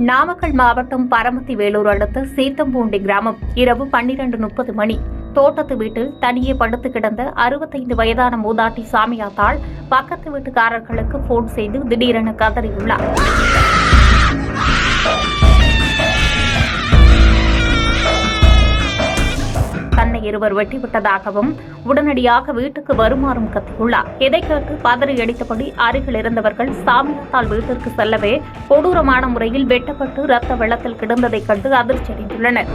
நாமக்கல் மாவட்டம் பரமத்தி வேலூர் அடுத்த சீத்தம்பூண்டி கிராமம் இரவு 12:30 மணி தோட்டத்து வீட்டில் தனியே படுத்து கிடந்த 65 வயதான மூதாட்டி சாமியாத்தாள் பக்கத்து வீட்டுக்காரர்களுக்கு போன் செய்து திடீரென கதறியுள்ளார். தன்னை இருவர் வெட்டிவிட்டதாகவும் உடனடியாக வீட்டுக்கு வருமாறும் கத்தியுள்ளார். இதை கேட்டு பதறி அடித்தபடி அருகில் இருந்தவர்கள் சாமியாத்தாள் வீட்டிற்கு செல்லவே கொடூரமான முறையில் வெட்டப்பட்டு ரத்த வெள்ளத்தில் கிடந்ததைக் கண்டு அதிர்ச்சியடைந்துள்ளனர்.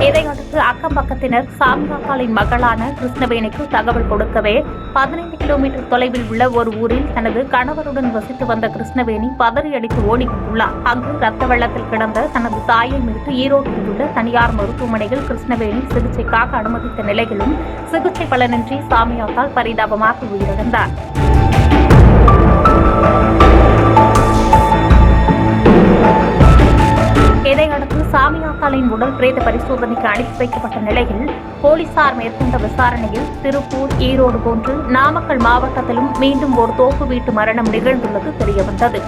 இதையடுத்து அக்கம் பக்கத்தினர் சாமியாத்தாளின் மகளான கிருஷ்ணவேணிக்கு தகவல் கொடுக்கவே 15 கிலோமீட்டர் தொலைவில் உள்ள ஒரு ஊரில் தனது கணவருடன் வசித்து வந்த கிருஷ்ணவேணி பதறி அடித்து ஓடி வந்துள்ளார். அங்கு ரத்த வெள்ளத்தில் கிடந்த தனது தாயை மீட்டு ஈரோட்டில் உள்ள தனியார் மருத்துவமனையில் கிருஷ்ணவேணி சிகிச்சைக்காக அனுமதித்த நிலையிலும் சிகிச்சை பலனின்றி சாமியாத்தாள் பரிதாபமாக உயிரிழந்தார். இதையடுத்து சாமியாத்தாளின் உடல் பிரேத பரிசோதனைக்கு அனுப்பி வைக்கப்பட்ட நிலையில் போலீசார் மேற்கொண்ட விசாரணையில் திருப்பூர், ஈரோடு போன்று நாமக்கல் மாவட்டத்திலும் மீண்டும் ஒரு தோப்பு வீட்டு மரணம் நிகழ்ந்துள்ளது தெரியவந்தது.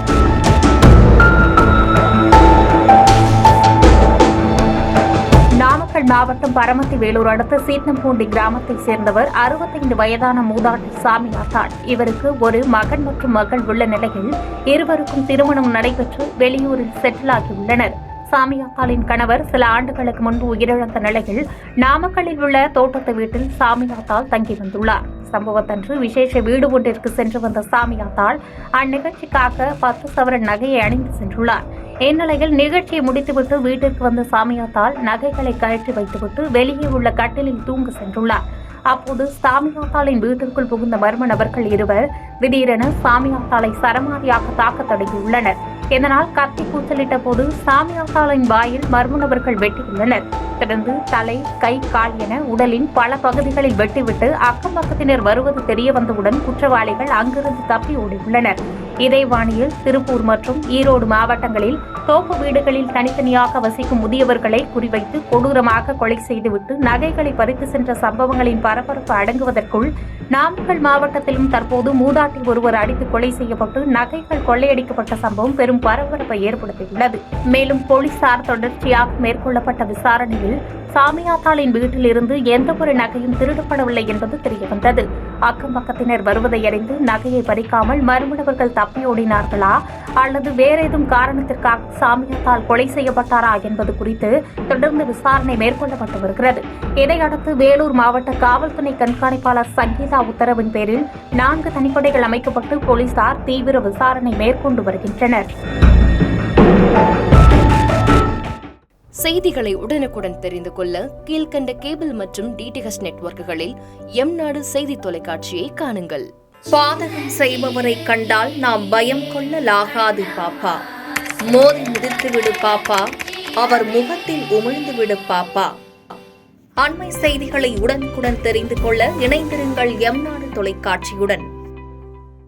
நாமக்கல் மாவட்டம் பரமத்தி வேலூர் அடுத்த சீத்தம்பூண்டி கிராமத்தைச் சேர்ந்தவர் 65 வயதான மூதாட்டி சாமியாத்தாள். இவருக்கு ஒரு மகன் மற்றும் மகள் உள்ள நிலையில் இருவருக்கும் திருமணம் நடைபெற்று வெளியூரில் செட்டில் ஆகியுள்ளனர். சாமியாத்தாளின் கணவர் சில ஆண்டுகளுக்கு முன்பு உயிரிழந்த நிலையில் நாமக்கல்லில் உள்ள தோட்டத்து வீட்டில் சாமியாத்தாள் தங்கி வந்துள்ளார். சம்பவத்தன்று விசேஷ வீடு ஒன்றிற்கு சென்று வந்த சாமியாத்தாள் அந்நிகழ்ச்சிக்காக 10 சவரன் நகையை அணிந்து சென்றுள்ளார். இந்நிலையில் நிகழ்ச்சியை முடித்துவிட்டு வீட்டிற்கு வந்த சாமியாத்தாள் நகைகளை கழற்றி வைத்துவிட்டு வெளியே உள்ள கட்டிலில் தூங்க சென்றுள்ளார். அப்போது சாமியாத்தாளின் வீட்டிற்குள் புகுந்த மர்ம நபர்கள் இருவர் திடீரென சாமியாத்தாளை சரமாரியாக தாக்க தொடங்கியுள்ளனர். இதனால் கத்தி கூச்சலிட்ட போது சாமியாத்தாளின் வாயில் மர்ம நபர்கள் வெட்டியுள்ளனர். தொடர்ந்து தலை, கை, கால் என உடலின் பல பகுதிகளில் வெட்டிவிட்டு அக்கம் பக்கத்தினர் வருவது தெரிய வந்தவுடன் குற்றவாளிகள் அங்கிருந்து தப்பி ஓடியுள்ளனர். இதே வாணியில் திருப்பூர் மற்றும் ஈரோடு மாவட்டங்களில் தோப்பு வீடுகளில் தனித்தனியாக வசிக்கும் முதியவர்களை குறிவைத்து கொடூரமாக கொலை செய்துவிட்டு நகைகளை பறித்து சென்ற சம்பவங்களின் பரபரப்பு அடங்குவதற்குள் நாமக்கல் மாவட்டத்திலும் தற்போது மூதாட்டி ஒருவர் அடித்து கொலை செய்யப்பட்டு நகைகள் கொள்ளையடிக்கப்பட்ட சம்பவம் பெரும் பரபரப்பை ஏற்படுத்தியுள்ளது. மேலும் போலீசார் தொடர்ச்சியாக மேற்கொள்ளப்பட்ட விசாரணையில் சாமியாத்தாளின் வீட்டில் இருந்து எந்த ஒரு நகையும் திருடப்படவில்லை என்பது தெரியவந்தது. அக்கம் பக்கத்தினர் வருவதை அறிந்து நகையை பறிக்காமல் மர்ம நபர்கள் தப்பியோடினார்களா அல்லது வேற ஏதும் காரணத்திற்காக சாமியாத்தாள் கொலை செய்யப்பட்டாரா என்பது குறித்து தொடர்ந்து விசாரணை மேற்கொள்ளப்பட்டு வருகிறது. இதையடுத்து வேலூர் மாவட்ட காவல்துறை கண்காணிப்பாளர் சங்கீதா உத்தரவின் பேரில் 4 தனிப்படைகள் அமைக்கப்பட்டு போலீசார் தீவிர விசாரணை மேற்கொண்டு வருகின்றனர். செய்திகளை உடனுக்குடன் தெரிந்து கொள்ள கீழ்கண்ட கேபிள் மற்றும் டிடிஎச் நெட்வொர்க்குகளில் எம்நாடு செய்தி தொலைக்காட்சியை காணுங்கள். பாதகம் செய்பவரை கண்டால் நாம் பயம் கொள்ளலாகாது பாப்பா. மோதி மிதித்துவிடு பாப்பா, அவர் முகத்தில் உமிழ்ந்துவிடு பாப்பா. அண்மை செய்திகளை உடனுக்குடன் தெரிந்து கொள்ள இணைந்திருங்கள் எம்நாடு தொலைக்காட்சியுடன்.